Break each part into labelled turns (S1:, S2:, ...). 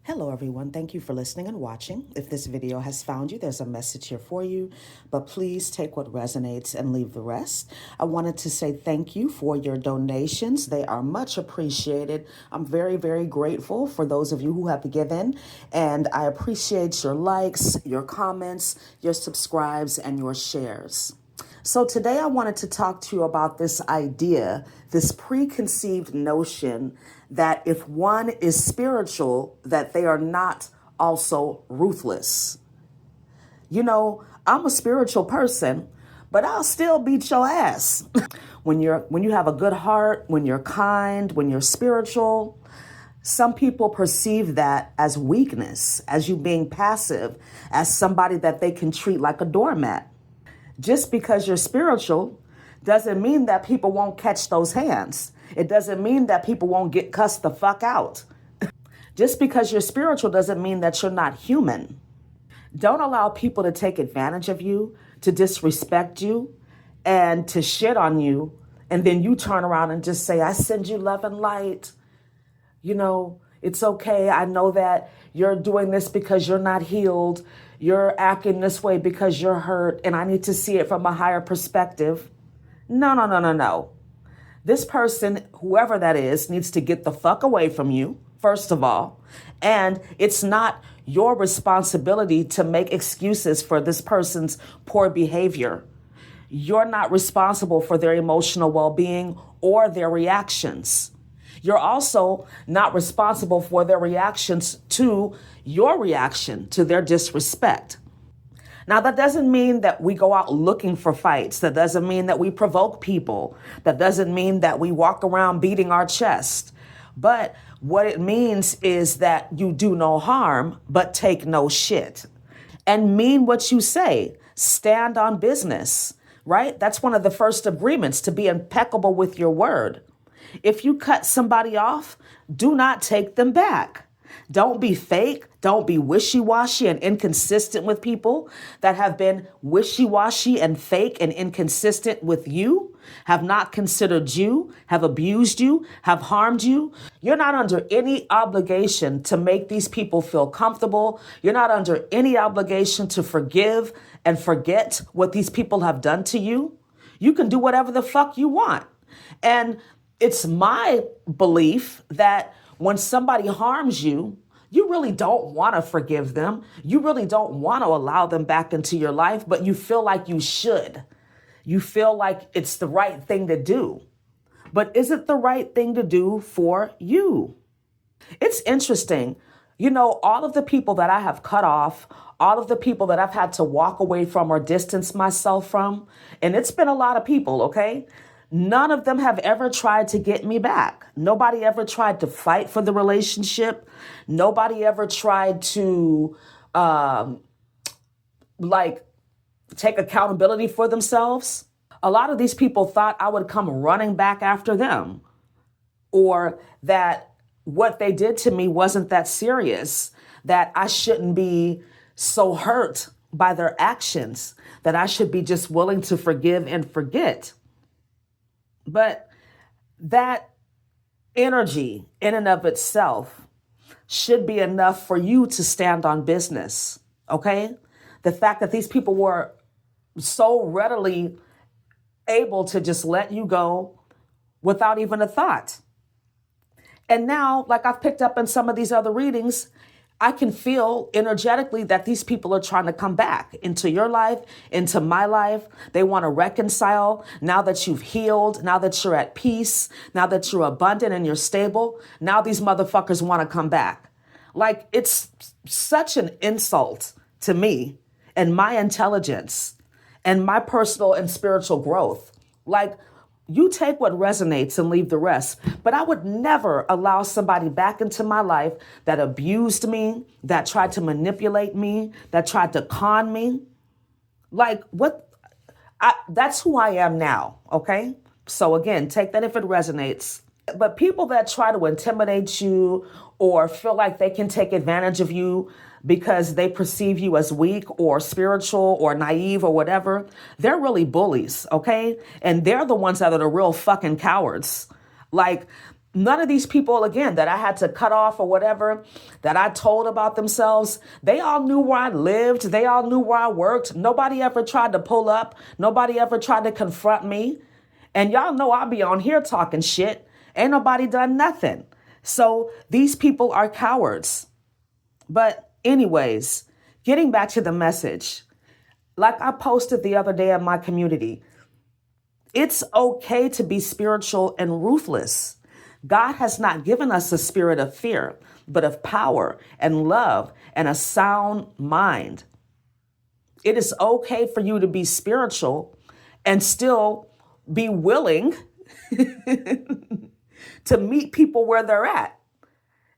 S1: Hello everyone, thank you for listening and watching. If this video has found you, there's a message here for you, but please take what resonates and leave the rest. I wanted to say thank you for your donations. They are much appreciated. I'm very, very grateful for those of you who have given, and I appreciate your likes, your comments, your subscribes, and your shares. So today I wanted to talk to you about this idea, this preconceived notion that if one is spiritual, that they are not also ruthless. You know, I'm a spiritual person, but I'll still beat your ass. When you have a good heart, when you're kind, when you're spiritual, some people perceive that as weakness, as you being passive, as somebody that they can treat like a doormat. Just because you're spiritual doesn't mean that people won't catch those hands. It doesn't mean that people won't get cussed the fuck out. Just because you're spiritual doesn't mean that you're not human. Don't allow people to take advantage of you, to disrespect you, and to shit on you. And then you turn around and just say, I send you love and light. You know, it's okay. I know that you're doing this because you're not healed. You're acting this way because you're hurt, and I need to see it from a higher perspective. No. This person, whoever that is, needs to get the fuck away from you, first of all. And it's not your responsibility to make excuses for this person's poor behavior. You're not responsible for their emotional well-being or their reactions. You're also not responsible for their reactions to your reaction to their disrespect. Now, that doesn't mean that we go out looking for fights. That doesn't mean that we provoke people. That doesn't mean that we walk around beating our chest. But what it means is that you do no harm, but take no shit. And mean what you say. Stand on business, right? That's one of the first agreements, to be impeccable with your word. If you cut somebody off, do not take them back. Don't be fake. Don't be wishy-washy and inconsistent with people that have been wishy-washy and fake and inconsistent with you, have not considered you, have abused you, have harmed you. You're not under any obligation to make these people feel comfortable. You're not under any obligation to forgive and forget what these people have done to you. You can do whatever the fuck you want. And it's my belief that when somebody harms you, you really don't want to forgive them. You really don't want to allow them back into your life, but you feel like you should. You feel like it's the right thing to do. But is it the right thing to do for you? It's interesting. You know, all of the people that I have cut off, all of the people that I've had to walk away from or distance myself from, and it's been a lot of people, okay? None of them have ever tried to get me back. Nobody ever tried to fight for the relationship. Nobody ever tried to, take accountability for themselves. A lot of these people thought I would come running back after them, or that what they did to me wasn't that serious, that I shouldn't be so hurt by their actions, that I should be just willing to forgive and forget. But that energy in and of itself should be enough for you to stand on business, okay? The fact that these people were so readily able to just let you go without even a thought. And now, like I've picked up in some of these other readings, I can feel energetically that these people are trying to come back into your life, into my life. They want to reconcile now that you've healed, now that you're at peace, now that you're abundant and you're stable. Now these motherfuckers want to come back. Like, it's such an insult to me and my intelligence and my personal and spiritual growth. Like, you take what resonates and leave the rest. But I would never allow somebody back into my life that abused me, that tried to manipulate me, that tried to con me. Like, that's who I am now, okay? So again, take that if it resonates. But people that try to intimidate you or feel like they can take advantage of you because they perceive you as weak or spiritual or naive or whatever, they're really bullies, okay? And they're the ones that are the real fucking cowards. Like, None of these people, again, that I had to cut off or whatever, that I told about themselves, they all knew where I lived. They all knew where I worked. Nobody ever tried to pull up. Nobody ever tried to confront me. And y'all know I'll be on here talking shit. Ain't nobody done nothing. So these people are cowards. But anyways, getting back to the message, like I posted the other day in my community, it's okay to be spiritual and ruthless. God has not given us a spirit of fear, but of power and love and a sound mind. It is okay for you to be spiritual and still be willing to meet people where they're at.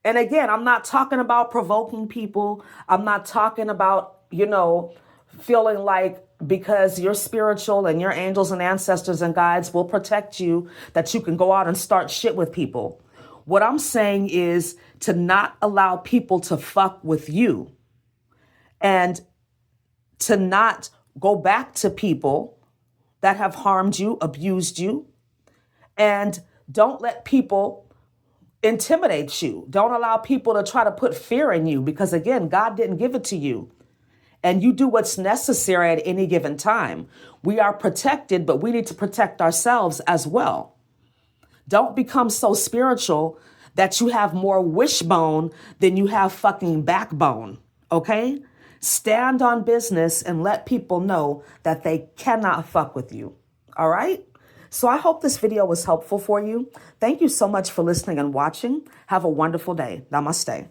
S1: And again, I'm not talking about provoking people. I'm not talking about, feeling like because you're spiritual and your angels and ancestors and guides will protect you, that you can go out and start shit with people. What I'm saying is to not allow people to fuck with you and to not go back to people that have harmed you, abused you, and don't let people intimidate you. Don't allow people to try to put fear in you because, again, God didn't give it to you. And you do what's necessary at any given time. We are protected, but we need to protect ourselves as well. Don't become so spiritual that you have more wishbone than you have fucking backbone, okay? Stand on business and let people know that they cannot fuck with you, all right? So I hope this video was helpful for you. Thank you so much for listening and watching. Have a wonderful day. Namaste.